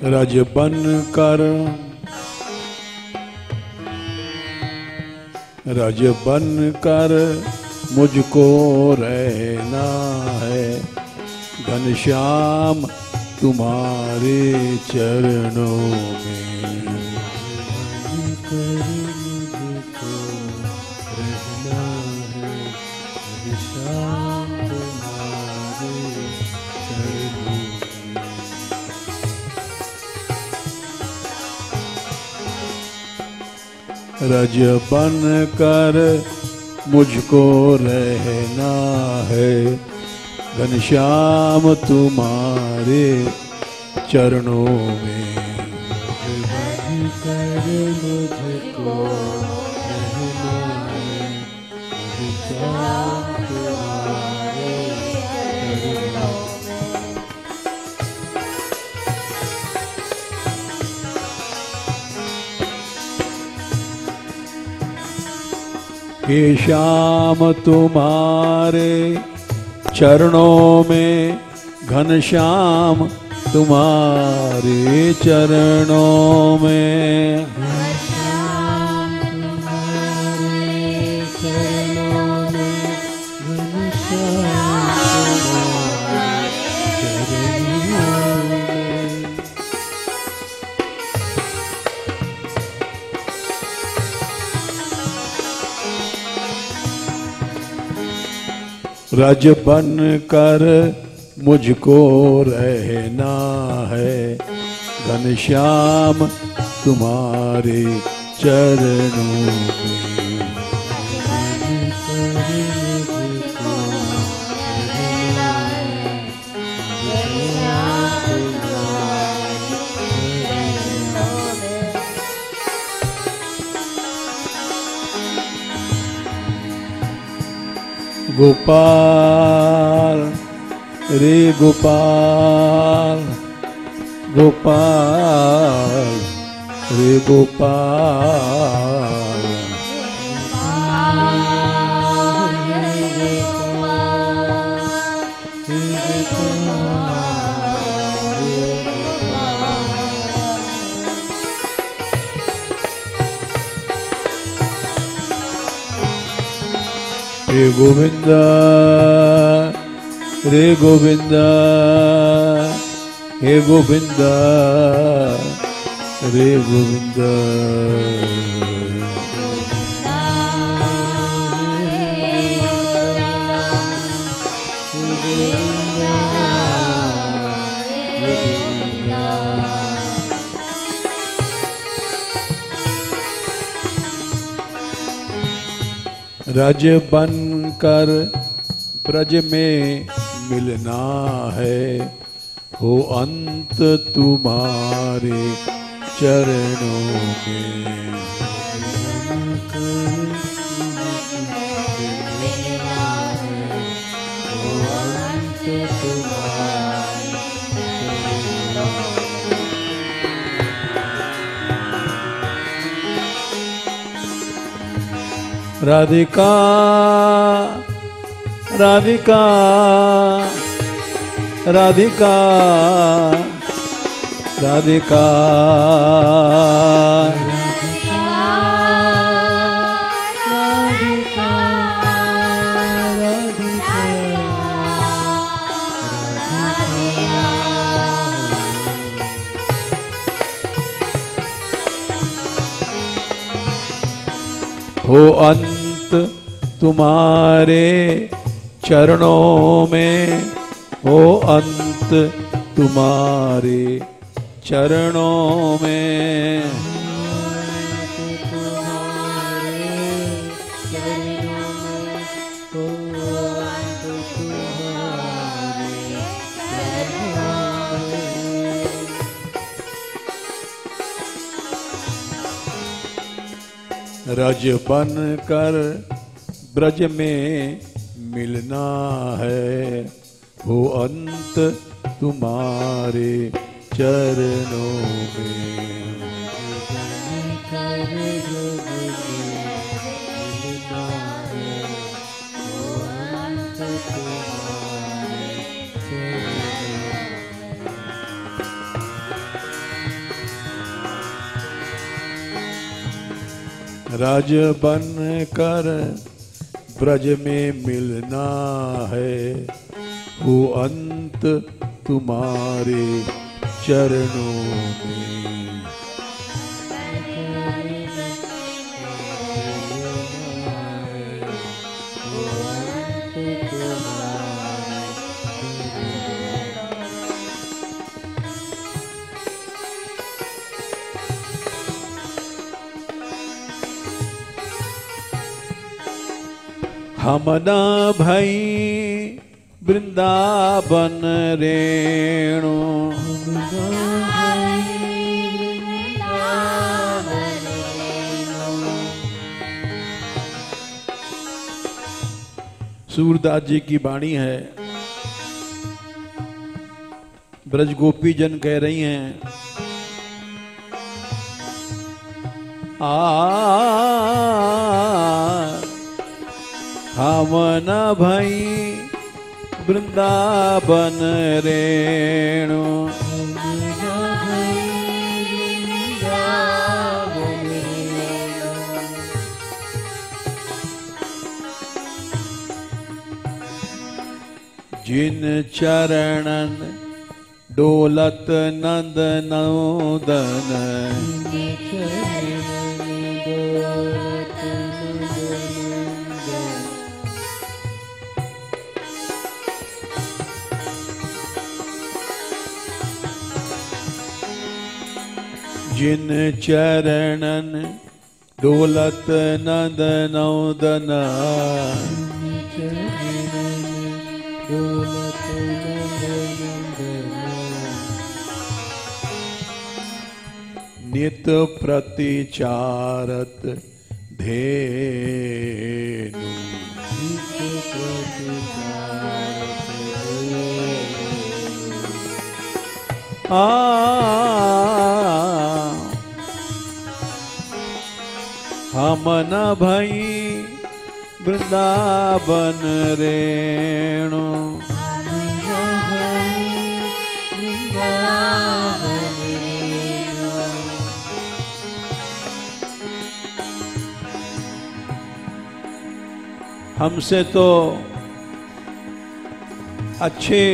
रज बन कर रज बन कर मुझको रहना है, घनश्याम तुम्हारे चरणों में। रज बन कर मुझको रहना है, घनश्याम तुम्हारे चरणों में। बन कर मुझको रहना है, घनश्याम तुम्हारे चरणों में। हे श्याम तुम्हारे चरणों में, घनश्याम तुम्हारे चरणों में। घनश्याम तुम्हारे चरणों में, घनश्याम तुम्हारे चरणों में। रज बन कर मुझको रहना है, घनश्याम तुम्हारे चरणों में। गोपाल रे गोपाल, गोपाल रे गोपाल। हे गोविंदा रे गोविंदा, हे गोविंदा रे गोविंदा। रज बन कर ब्रज में मिलना है, हो अंत तुम्हारे चरणों में। राधिका राधिका राधिका राधिका हो अंत तुम्हारे चरणों में, हो अंत तुम्हारे चरणों में। रज बन कर ब्रज में मिलना है, हो अंत तुम्हारे चरणों में। राज बन कर ब्रज में मिलना है, हो अंत तुम्हारे चरणों में। हम न भई वृंदावन रेणु, सूरदास जी की वाणी है। ब्रज गोपी जन कह रही हैं, हम न भई वृंदावन रेणु, जिन चरणन डोलत नंद नौदन, जिन चरणन डोलत नंद नौदन, नित प्रतिचारत धेनु, हम न भई वृंदावन रेणु, हमसे तो अच्छे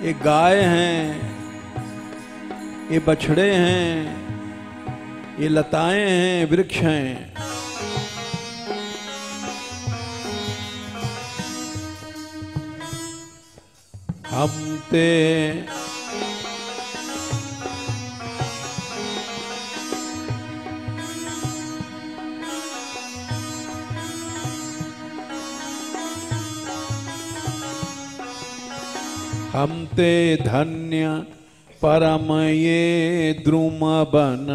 ये गाय हैं, ये बछड़े हैं, ये लताएं हैं, वृक्ष हैं। हम ते हम ते धन्य परम ये द्रुम बन,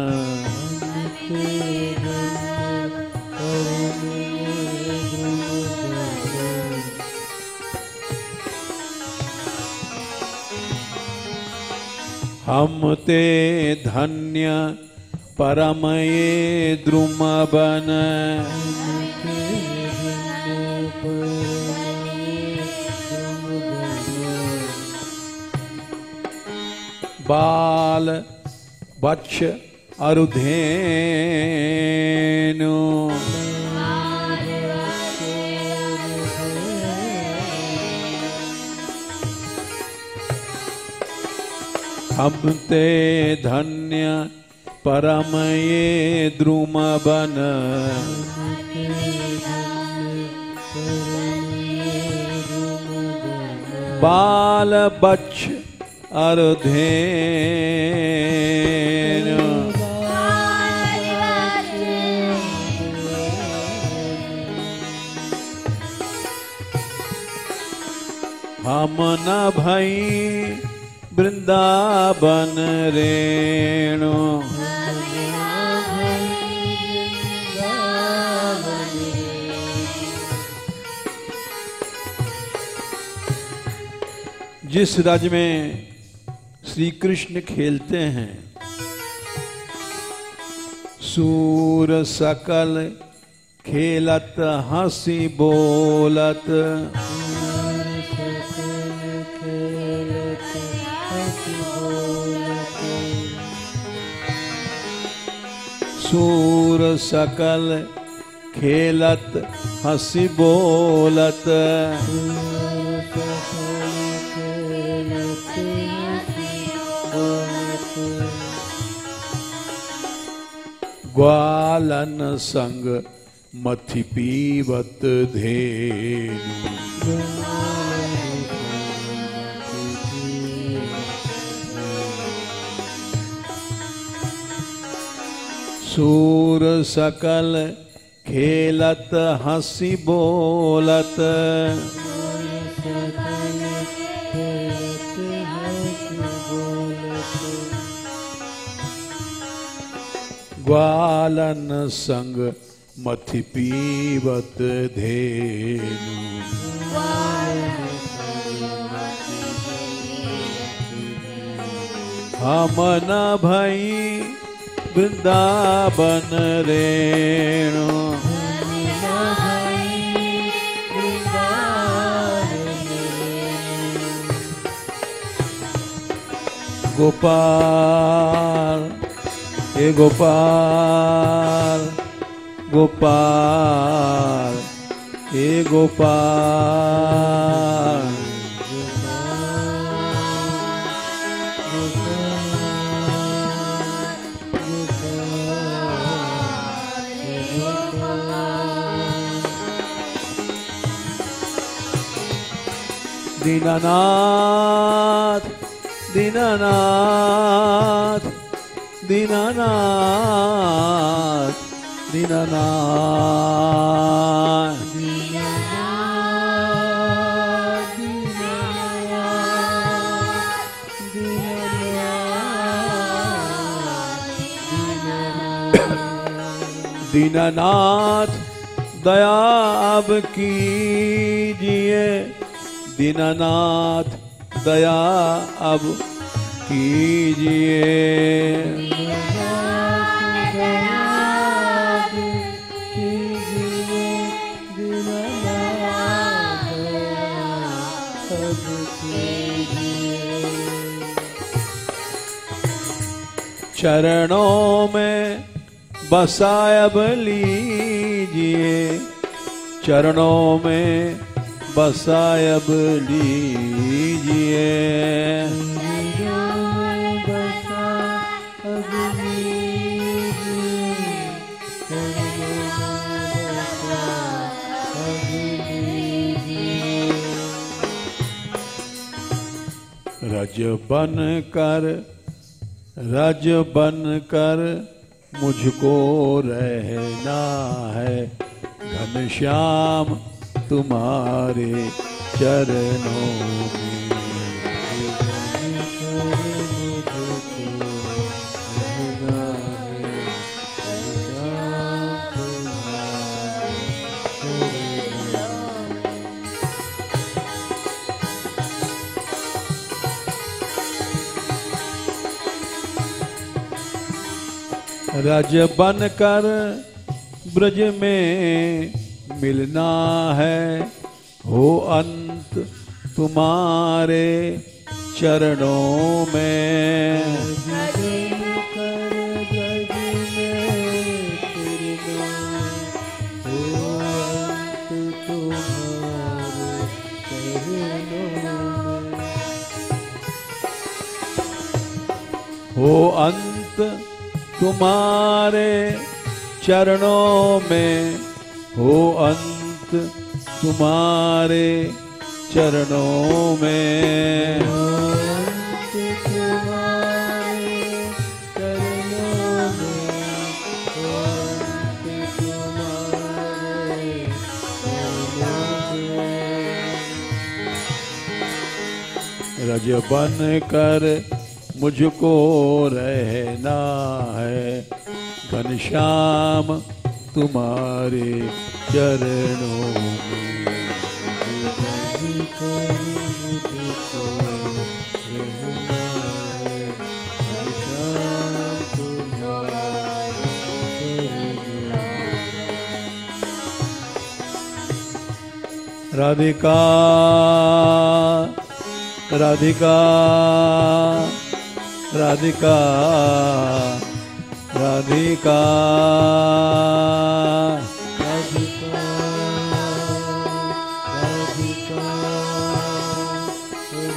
हम ते धन्य परम ये द्रुम बन, बाल बच्छ अरुधेनु, हम ते धन्य परम ये द्रुम बन, बाल बच्छ अरुधेनु, हम न भई वृंदावन रेणु, जिस राज्य में श्री कृष्ण खेलते हैं, सूर सकल खेलत हंसी बोलत, सूर सकल खेलत हंसी बोलत ग्वालन संग मथि पीवत धेनु सूर सकल खेलत हंसी बोलत ग्वालन संग मथि पीवत धेनु हम न भई वृंदावन रेणु गोपाल हे गोपाल गोपाल हे गोपाल दीनानाथ दीनानाथ दीनानाथ दीनानाथ दीनानाथ दया अब कीजिए दीनानाथ दया अब कीजिए चरणों में बसायब लीजिए चरणों में बसायब लीजिए रज बन कर मुझको रहना है घनश्याम तुम्हारे चरणों में रज बन कर ब्रज में मिलना है हो अंत तुम्हारे चरणों में हो अंत तुम्हारे चरणों में हो अंत तुम्हारे चरणों में रज बन कर मुझको रहना है घनश्याम तुम्हारे चरणों में राधिका राधिका राधिका राधिका राधिका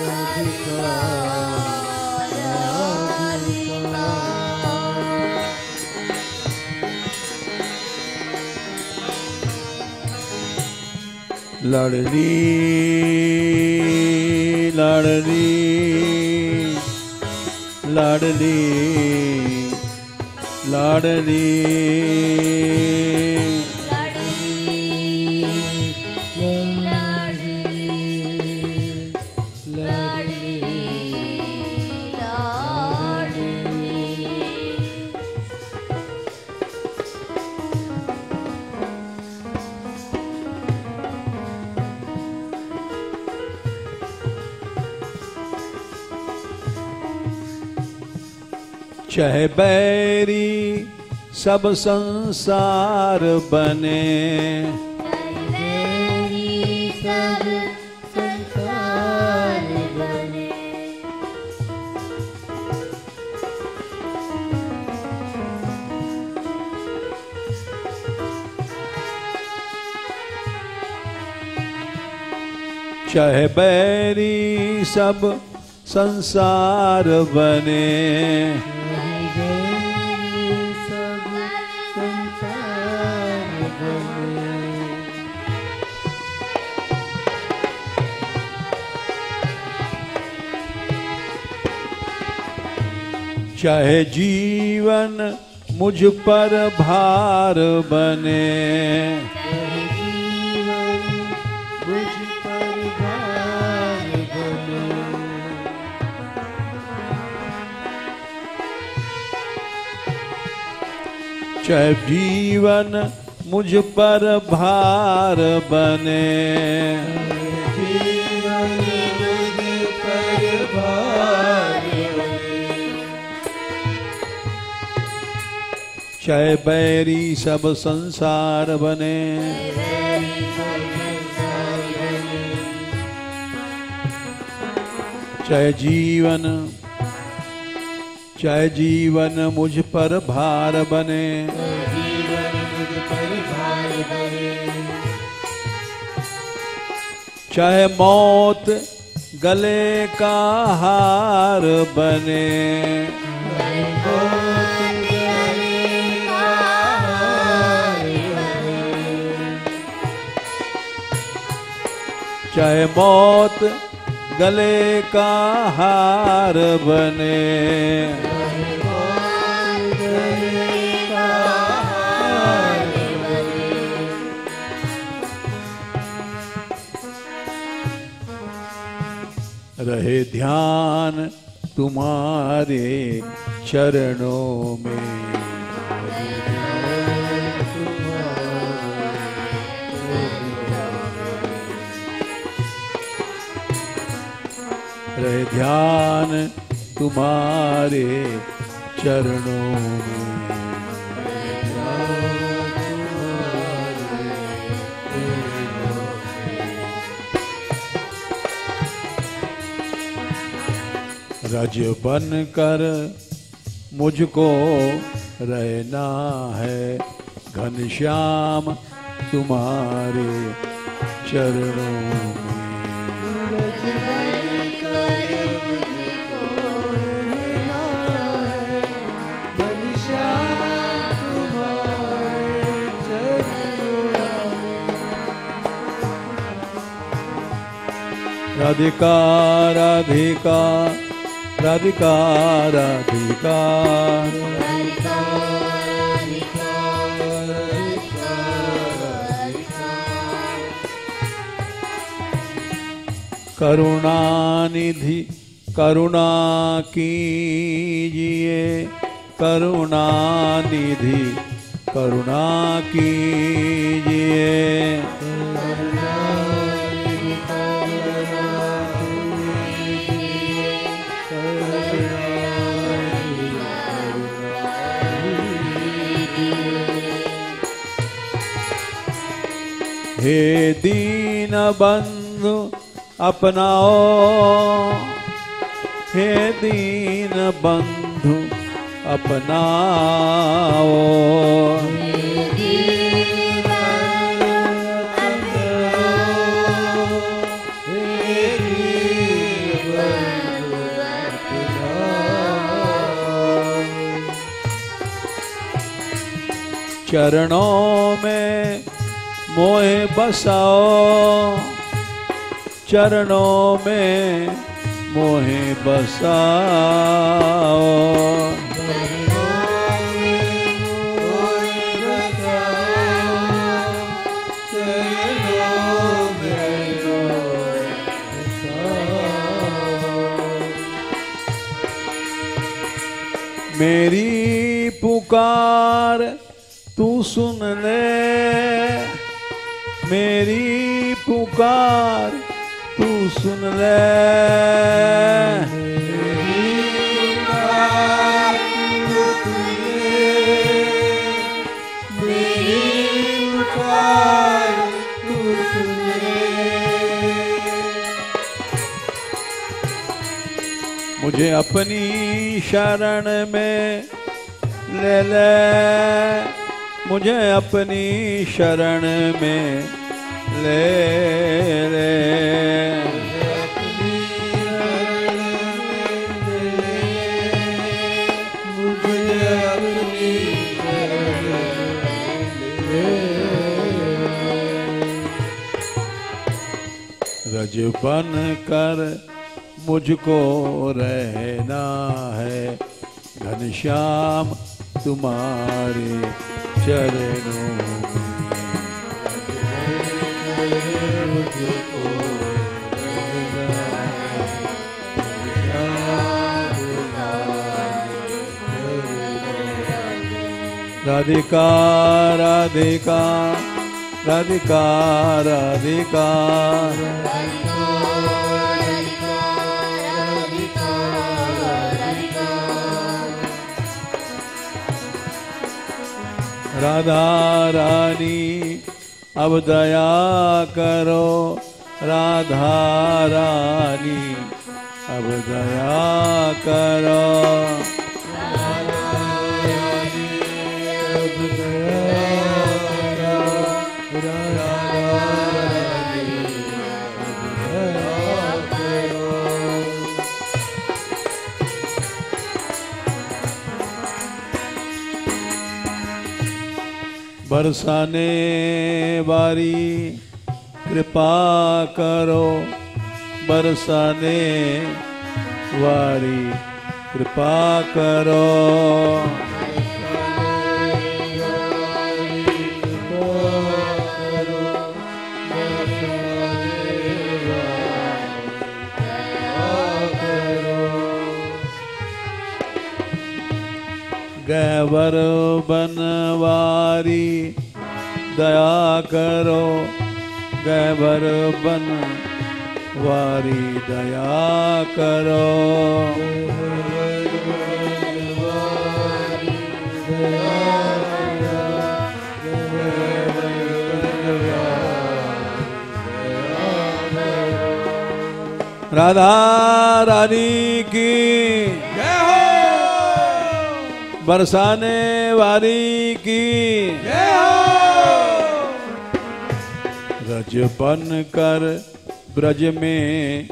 राधिका राधिका लड़नी लड़नी लड़नी लड़नी चाहे बैरी सब संसार बने, सब संसार बने, चाहे बैरी सब संसार बने, चाहे जीवन मुझ पर भार बने, मुझ पर भार बने, चाहे जीवन मुझ पर भार बने, जीवन मुझ पर भार बने, चाहे बैरी सब संसार बने, चाहे जीवन मुझ पर भार बने, चाहे मौत गले का हार बने, चाहे मौत गले का हार बने, रहे ध्यान तुम्हारे चरणों में, रहे ध्यान तुम्हारे चरणों में, रज बन कर मुझको रहना है घनश्याम तुम्हारे चरणों में, राधिका राधिका राधिका राधिका करुणानिधि करुणा कीजिए, करुणानिधि करुणा कीजिए, हे दीन बंधु अपनाओ, हे दीन बंधु अपनाओ। चरणों में मोहे बसाओ, चरणों में मोहे बसाओ। मेरी पुकार तू सुन ले, मेरी पुकार तू सुन ले। मुझे अपनी शरण में ले ले, मुझे अपनी शरण में ले ले। रज बन कर मुझको रहना है, घनश्याम तुम्हारे चरणों राधिका राधिका राधिका राधिका राधा रानी अब दया करो, राधा रानी अब दया करो। बरसाने वारी कृपा करो, बरसाने वारी कृपा करो। गैवर बनवारी दया करो, गैवर बनवारी दया करो। राधा रानी की जय हो, बरसाने वाली की जय हो। रज बन कर ब्रज में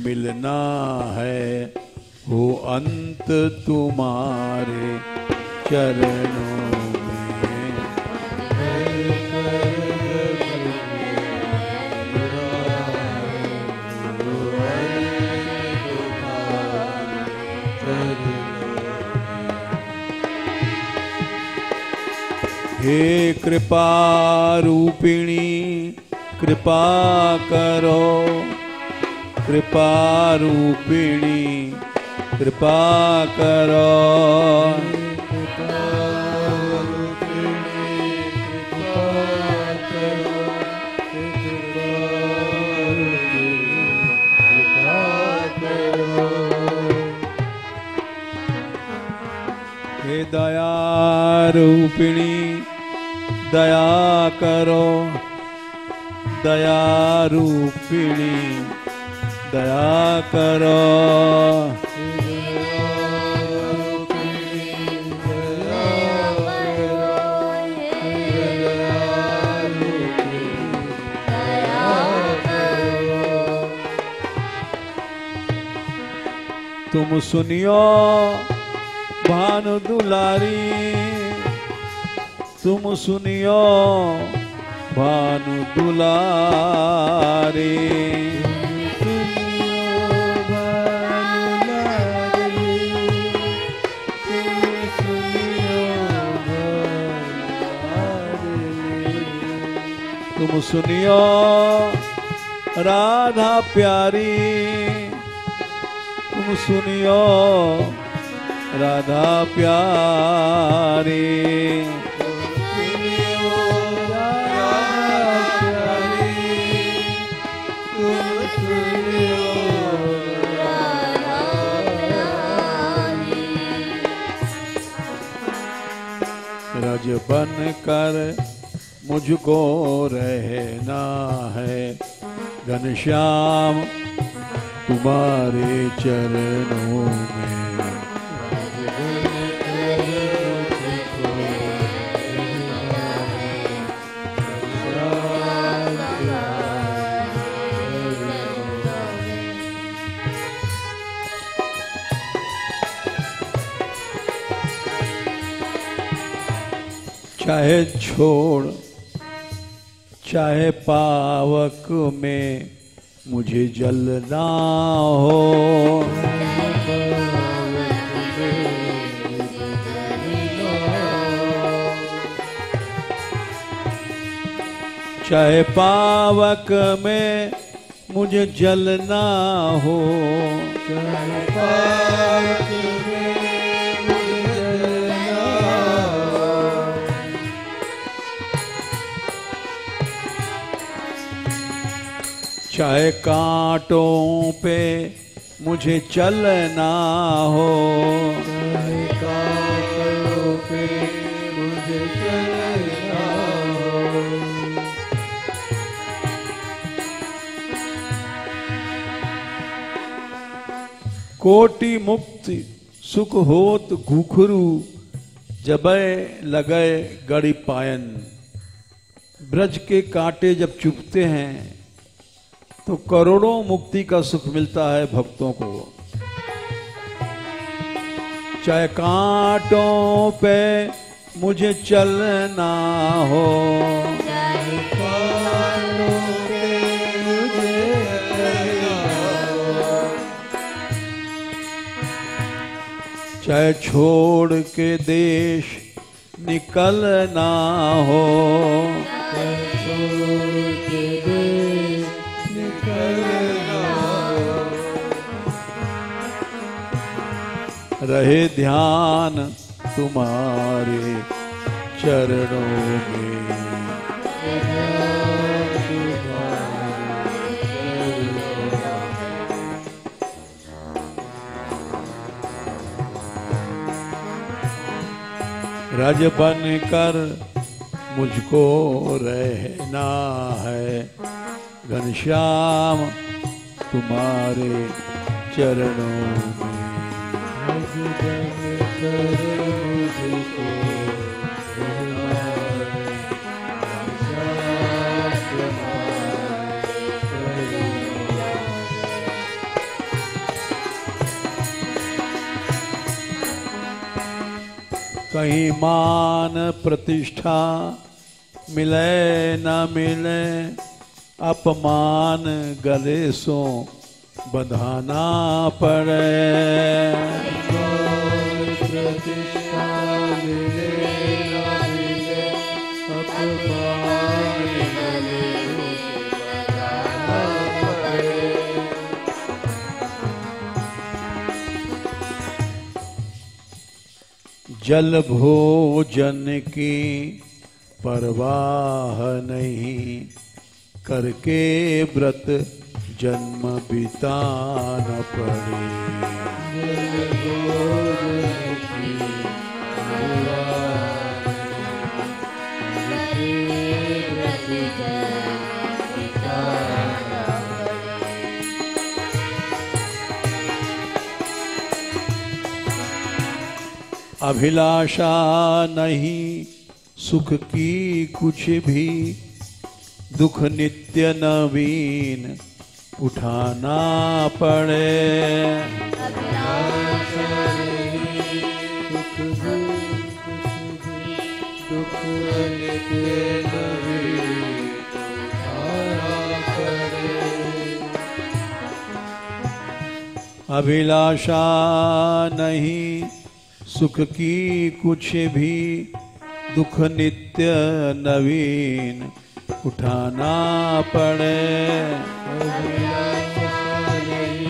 मिलना है, हो अंत तुम्हारे चरणों में। हे कृपा रूपिणी कृपा करो, कृपा रूपिणी कृपा करो। हे दया रूपिणी दया करो, दया रूपिणी दया करो। तुम सुनियो भानु दुलारी, तुम सुनियो भानु दुलारी। तुम सुनियो राधा प्यारी, तुम सुनियो राधा प्यारी। रज बन कर मुझको रहना है, घनश्याम तुम्हारे चरणों में। चाहे छोड़ चाहे पावक में मुझे जलना हो, चाहे पावक में मुझे जलना हो, चाहे पावक में मुझे जलना हो, चाहे कांटों पे मुझे चलना हो, चाहे कांटों पे मुझे चलना हो, कोटि मुक्ति सुख होत घुघरू, जबै लगय गड़ी पायन। ब्रज के कांटे जब चुभते हैं तो करोड़ों मुक्ति का सुख मिलता है भक्तों को। चाहे कांटों पे मुझे चलना हो, चाहे कांटों पे मुझे चलना हो, चाहे छोड़ के देश निकलना हो, चाहे छोड़ के देश निकलना हो, रहे ध्यान तुम्हारे चरणों में। रज बन कर मुझको रहना है, घनश्याम तुम्हारे चरणों में। रज बन कर मुझको रहना है, घनश्याम तुम्हारे चरणों में। कहीं मान प्रतिष्ठा मिले न मिले, अपमान गले सो बंधाना पड़े। प्रतिष्ठा मिले न मिले, अपमान गले से बंधाना पड़े। जल भोजन की परवाह नहीं, करके व्रत जन्म बिताना पड़े। जल भोजन की परवाह नहीं, करके व्रत जन्म बिताना पड़े। अभिलाषा नहीं सुख की कुछ भी, दुख नित्य नवीन उठाना पड़े। अभिलाष दुख नित्य नवीन उठाना पड़े। अभिलाषा नहीं सुख की कुछ भी, दुख नित्य नवीन उठाना पड़े। अभिलाषा नहीं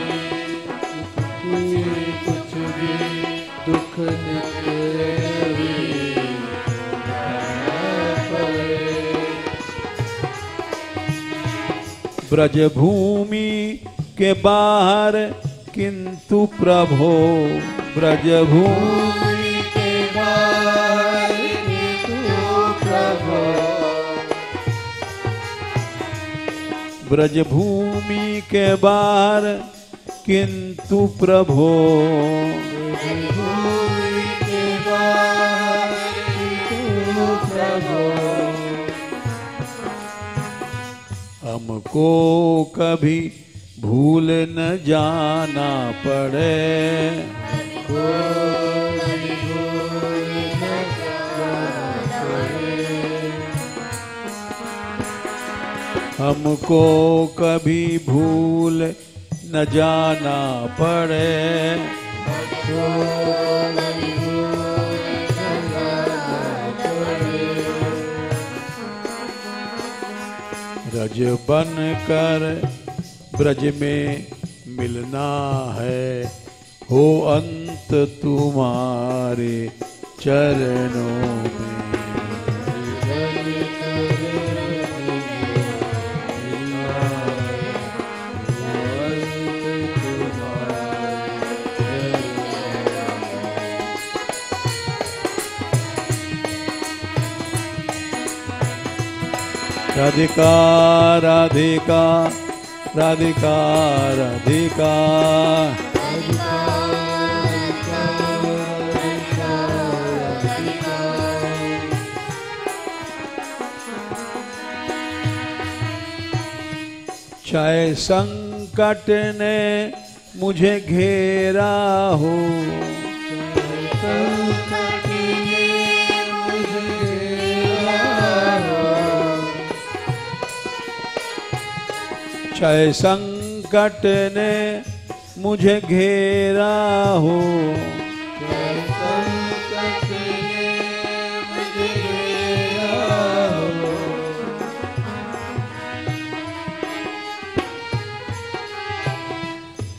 कुछ भी, दुख नित्य नवीन उठाना पड़े। ब्रज भूमि के बाहर किंतु प्रभो, ब्रज भूमि के बाहर किंतु प्रभो, ब्रज भूमि के बाहर किंतु प्रभो, भूमि के बाहर किंतु प्रभो। हमको कभी भूल न जाना पड़े। हमको कभी भूल न जाना पड़े। रज बन कर ब्रज में मिलना है, हो अंत तुम्हारे चरणों में। राधिका राधिका राधिका राधिका चाहे संकट ने मुझे घेरा हो, चाहे संकट ने मुझे घेरा हो,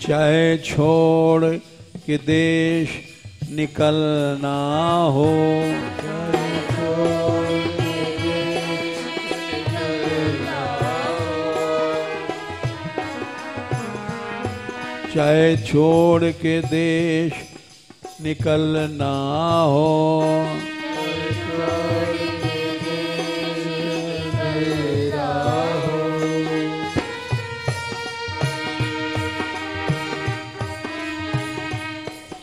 चाहे छोड़ के देश निकलना हो, चाहे छोड़ के देश निकलना हो,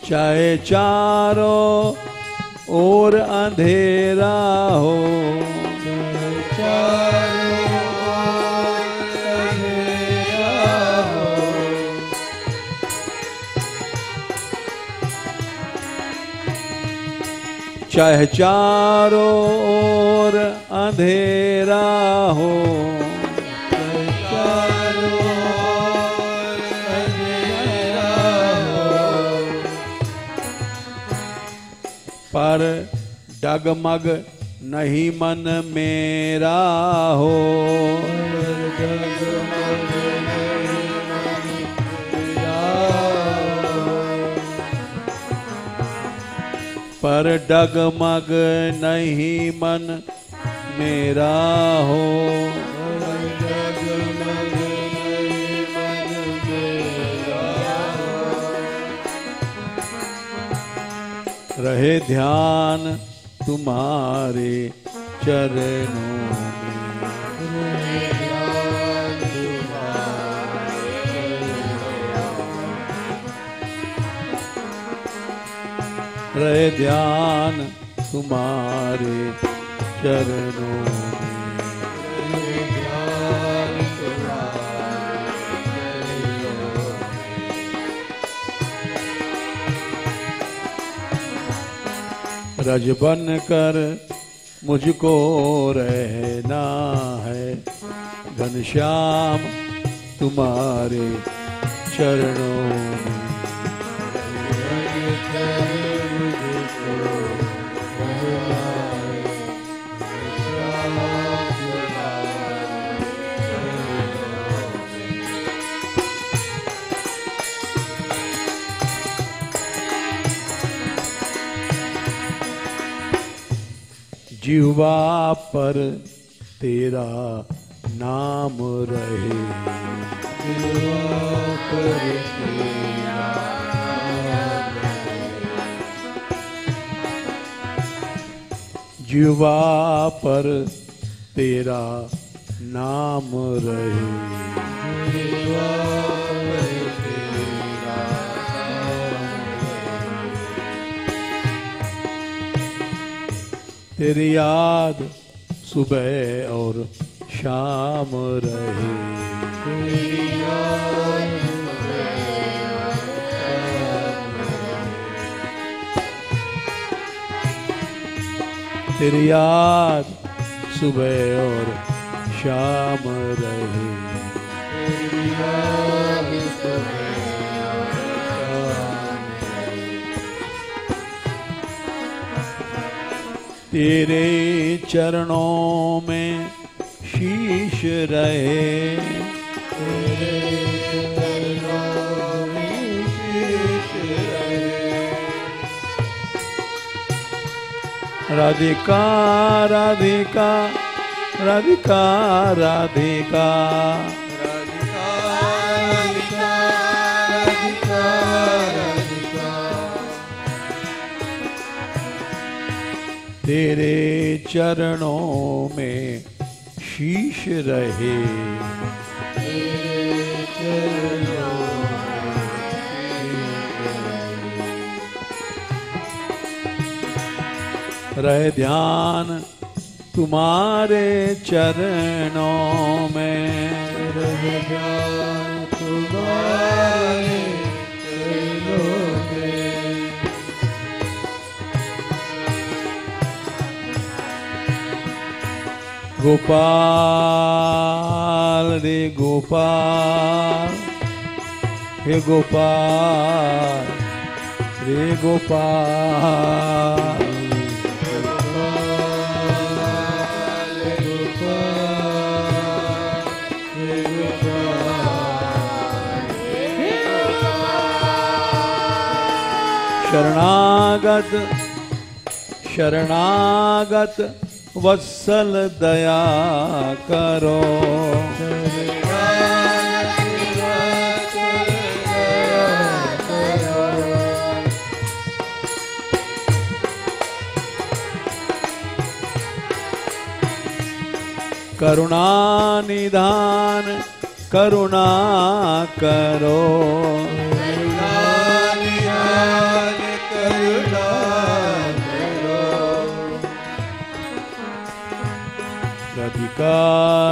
चाहे चारों ओर अंधेरा हो, चाहे चारों ओर अंधेरा हो, पर डगमग नहीं मन मेरा हो, पर डगमग नहीं मन मेरा हो, रहे ध्यान तुम्हारे चरणों में, रहे ध्यान तुम्हारे चरणों में। रज बन कर मुझको रहना है, घनश्याम तुम्हारे चरणों में। जिह्वा पर तेरा नाम रहे, जिह्वा पर तेरा नाम रहे, जिह्वा पर तेरा नाम रहे, जिह्वा पर तेरा नाम रहे, तेरी याद सुबह और शाम रहे, तेरी याद सुबह और शाम रहे, तेरी याद सुबह और शाम रहे, तेरी याद सुबह और शाम रहे, तेरे चरणों में शीश रहे, तेरे चरणों में शीश रहे, राधिका राधिका राधिका राधिका, राधिका राधिका राधिका राधिका, तेरे चरणों में शीश रहे, तेरे चरणों रहे ध्यान तुम्हारे चरणों में, रहे ध्यान तुम्हारे चरणों में, गोपाल रे गोपाल, हे गोपाल रे गोपाल, शरणागत शरणागत वत्सल दया करो, करुणा निधान करुणा करो, राधिका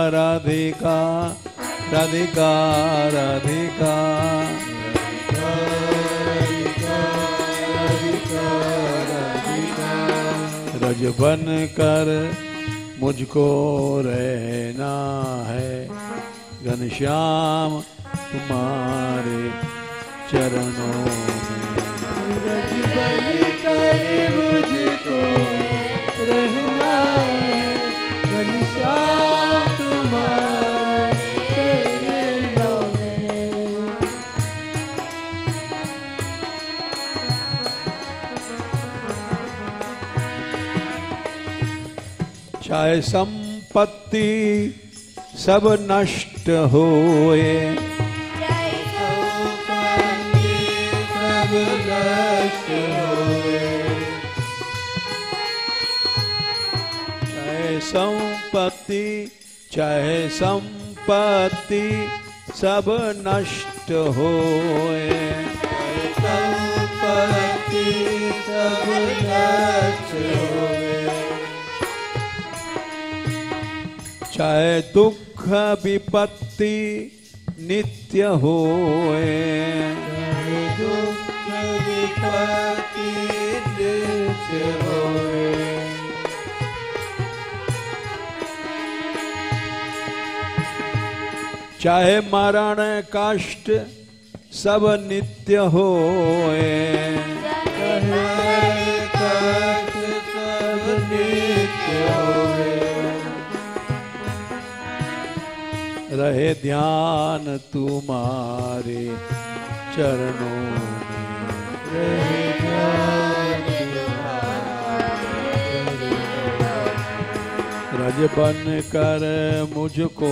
राधिका राधिका राधिका, रज बन कर मुझको रहना है, घनश्याम तुम्हारे चरणों में, रज बन कर मुझको रहना है, घनश्याम तुम्हारे चरणों में। चाहे संपत्ति सब नष्ट होए, सब नष्ट होए, चाहे संपत्ति सब नष्ट होए, संपत्ति सब नष्ट होए, चाहे दुख विपत्ति नित्य होए, दुख विपत्ति नित्य नित्य होवे। चाहे मरण काष्ट सब नित्य होए, चाहे कष्ट सब नित्य होवे। रहे ध्यान तुम्हारे चरणों में, रहे ध्यान रज बन कर मुझको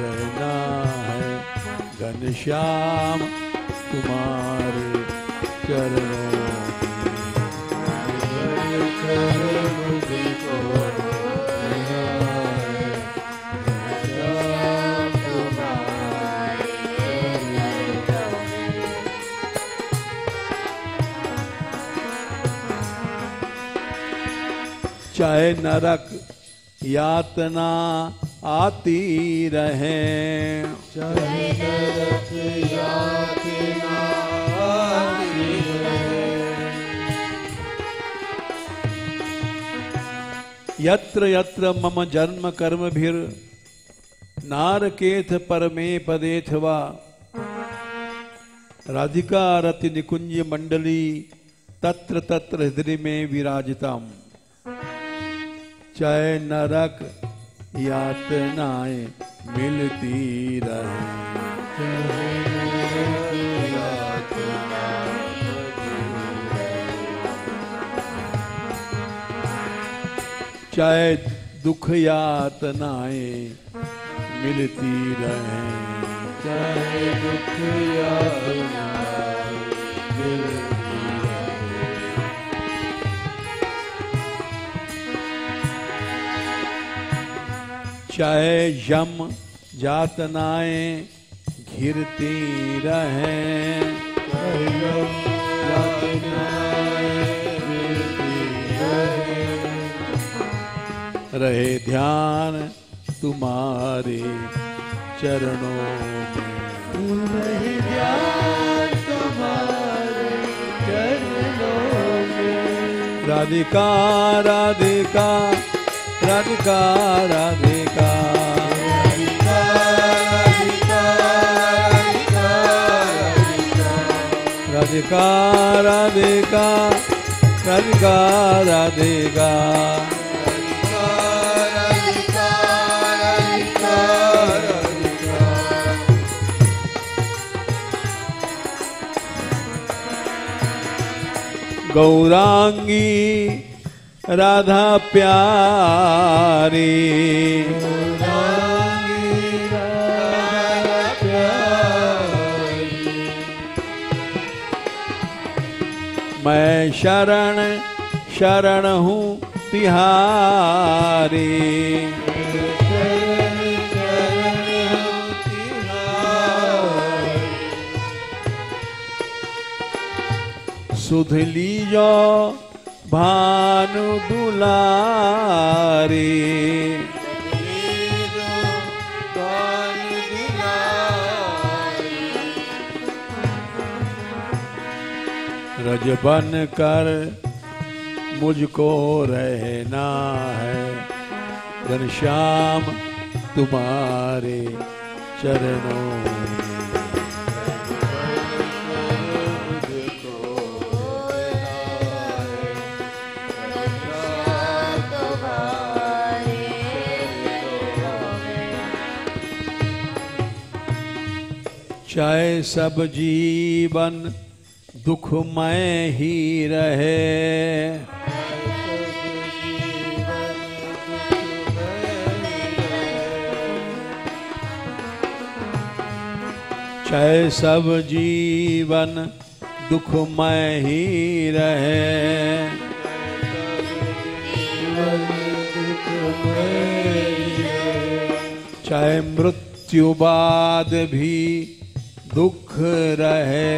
रहना है घनश्याम तुम्हारे चरणों चाहे नरक यातना आती रहे, चाहे नरक यातना आती रहे। यत्र यत्र मम जन्म कर्म भीर नारकेथ परमे पदेथवा राधिका रति निकुंज मंडली तत्र तत्र हृदय में विराजिताम। चाहे नरक यातनाएं मिलती रहे, चाहे दुख यातनाएं मिलती रहे, चाहे दुख यातनाएं मिलती रहे। चाहे यम यातनाएं घिरती रहें, रहे ध्यान तुम्हारे चरणों में, रहे ध्यान तुम्हारे चरणों में। राधिका राधिका राधिका राधिका राधिका राधिका राधिका राधिका गौरांगी राधा प्यारी, मैं शरण शरण हूँ तिहारी। सुध लीजो भानु दुलारी, रज बन कर मुझको रहना है घनश्याम तुम्हारे चरणों में। चाहे सब जीवन दुखमय ही रहे, चाहे सब जीवन दुखमय ही रहे, चाहे मृत्यु बाद भी दुख रहे,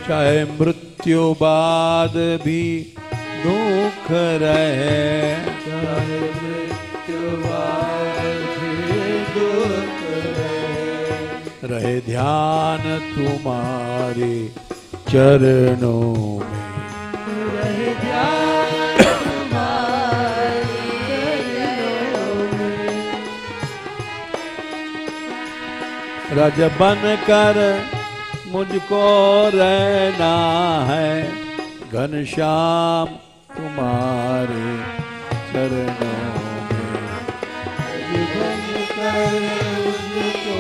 चाहे मृत्यु बाद भी दुख रहे, चाहे मृत्यु बाद भी दुख रहे। रहे ध्यान तुम्हारे चरणों में। रहे ध्यान तुम्हारे चरणों में। रज बन कर मुझको रहना है, घनश्याम तुम्हारे चरणों में। बन कर मुझको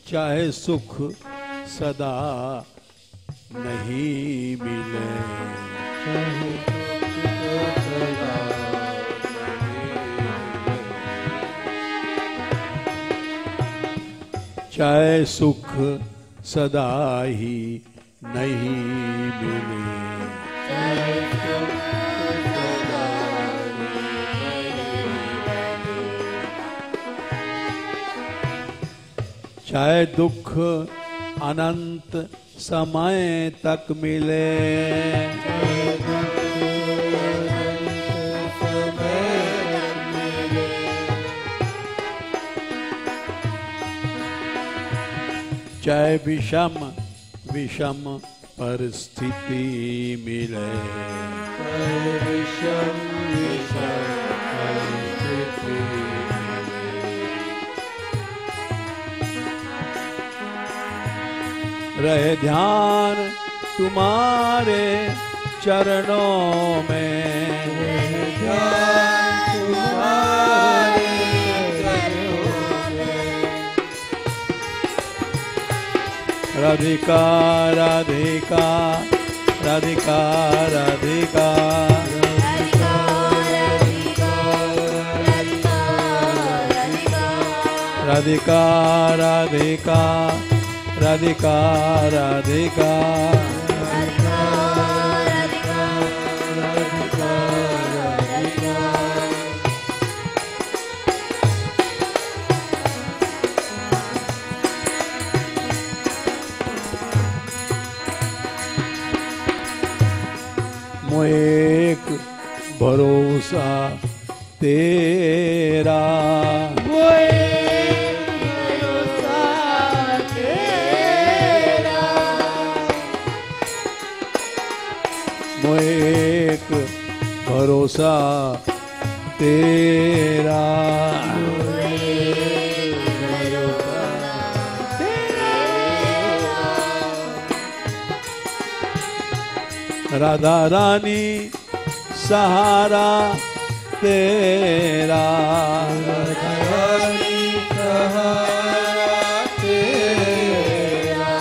चाहे सुख सदा नहीं मिले, चाहे सुख सदा ही नहीं मिले, चाहे दुख अनंत समय तक मिले, चाहे विषम विषम परिस्थिति मिले, विषम विषम परिस्थिति रहे ध्यान तुम्हारे चरणों में। ध्यान तुम्हारे चरणों में। राधिका राधिका राधिका राधिका राधिका राधिका राधिका राधिका मोएक भरोसा तेरा, मोएक भरोसा तेरा, राधा रानी सहारा तेरा, राधा रानी सहारा तेरा,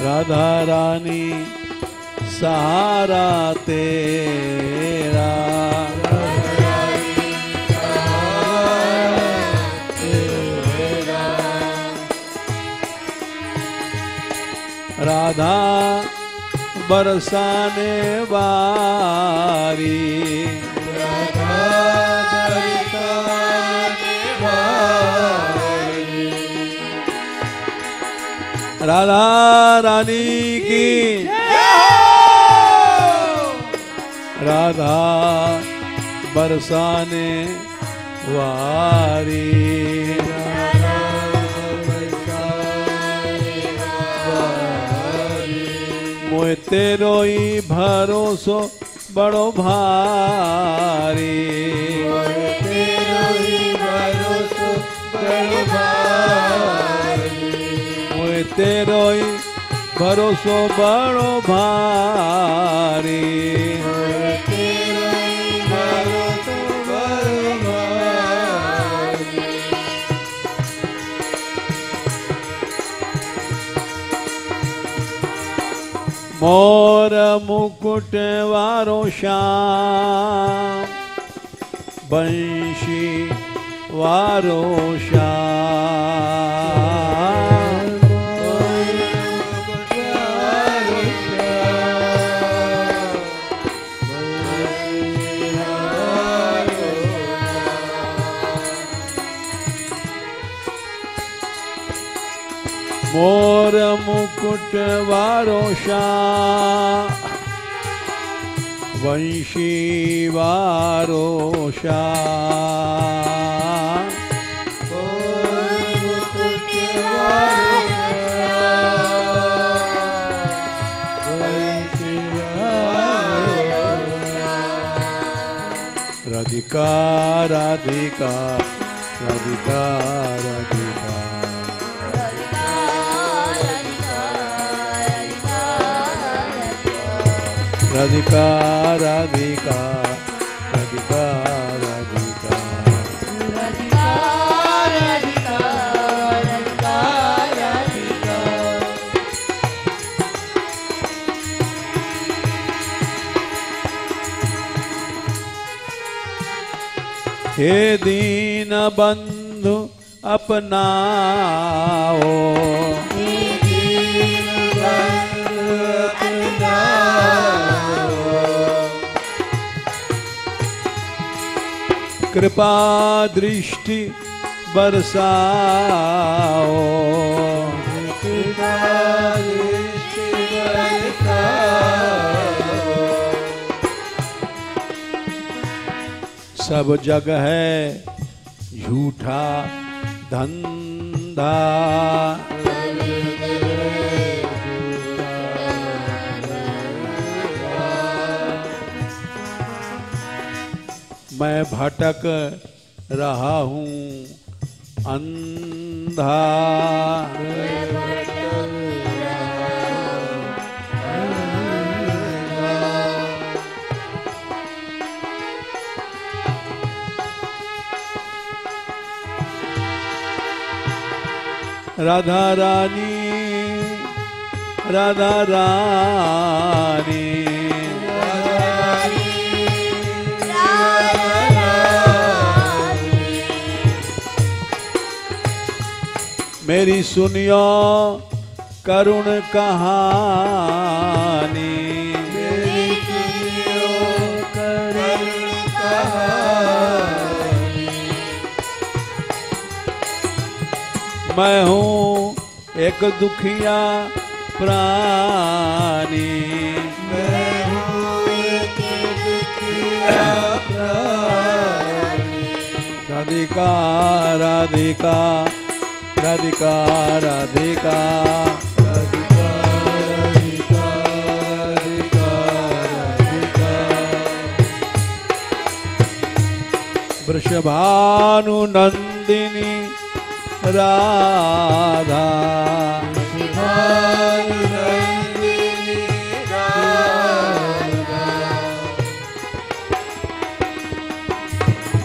राधा रानी सहारा तेरा, राधा बरसाने वारी, राधा बरसाने वारी, राधा रानी की राधा बरसाने वारी, मोए तेरो ही भरोसो बड़ो भारी, तेरो ही भरोसो बड़ो भारी, मोए तेरो ही भरोसो बड़ो भारी, तेरो ही भरोसो बड़ो भारी। मोर मुकुट वारो श्याम, बंशी वारो श्याम, मोर मुकुट वारो शाह वंशी वारो शाह राधिका राधिका राधिका राधिका राधिका राधिका राधिका राधिका हे दीन बंधु अपनाओ कृपा दृष्टि बरसाओ सब जग है झूठा धंधा मैं भटक रहा हूँ अंधा राधा रानी राधा रानी मेरी सुनियो करुण कहानी मेरी सुनियो करुण कहानी मैं हूँ एक दुखिया प्राणी मैं हूँ एक दुखिया प्राणी राधिका राधिका राधिका राधिका राधिका राधिका राधिका राधिका वृषभानुनंदिनी राधा भानुनंदिनी राधा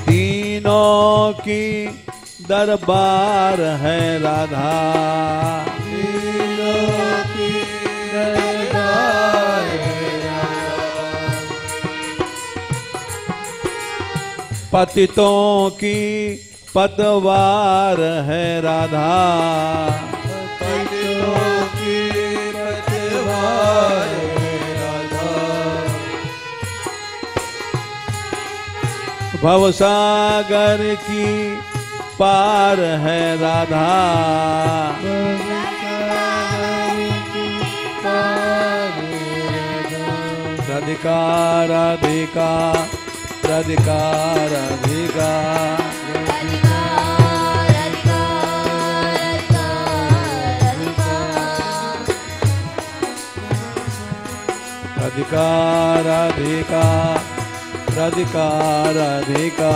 तीनों की दरबार है राधा तीनों की दरबार है राधा पतितों की पतवार है राधा पतितों की पतवार है राधा भवसागर की पार है राधा राधिका राधिका राधिका राधिका राधिका राधिका राधिका राधिका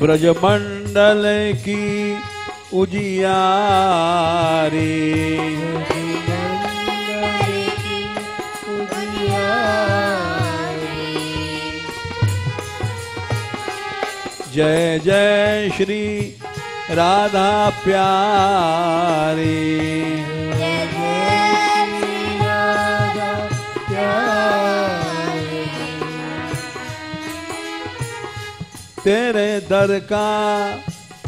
ब्रजमंडल की उजियारी जय जय श्री राधा प्यारी तेरे दर का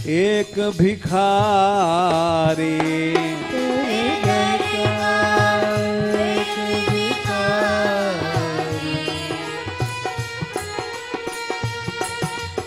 एक भिखारी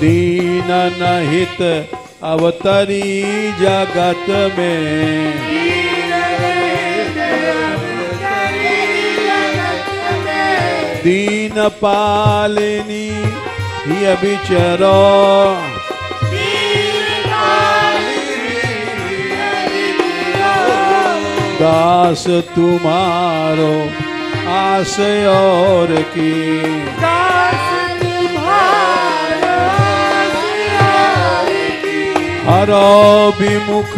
दीन नहित अवतरी जगत में, दीन पालिनी ही विचरो, दास तुम्हारो आस और की, हरो विमुख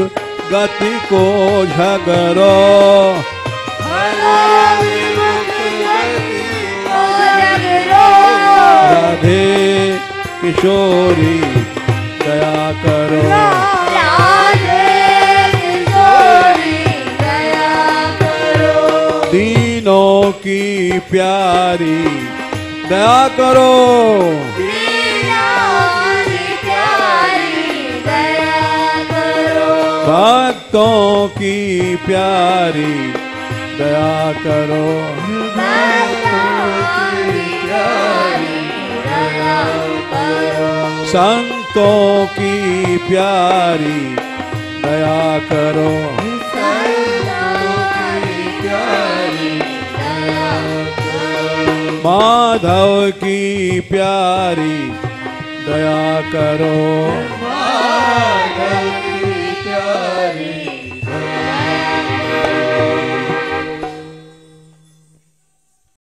गति को झगरो, राधे किशोरी दया करो, दीनों की प्यारी दया करो, भक्तों की प्यारी दया करो, संतों की प्यारी दया करो, माधव की प्यारी दया करो।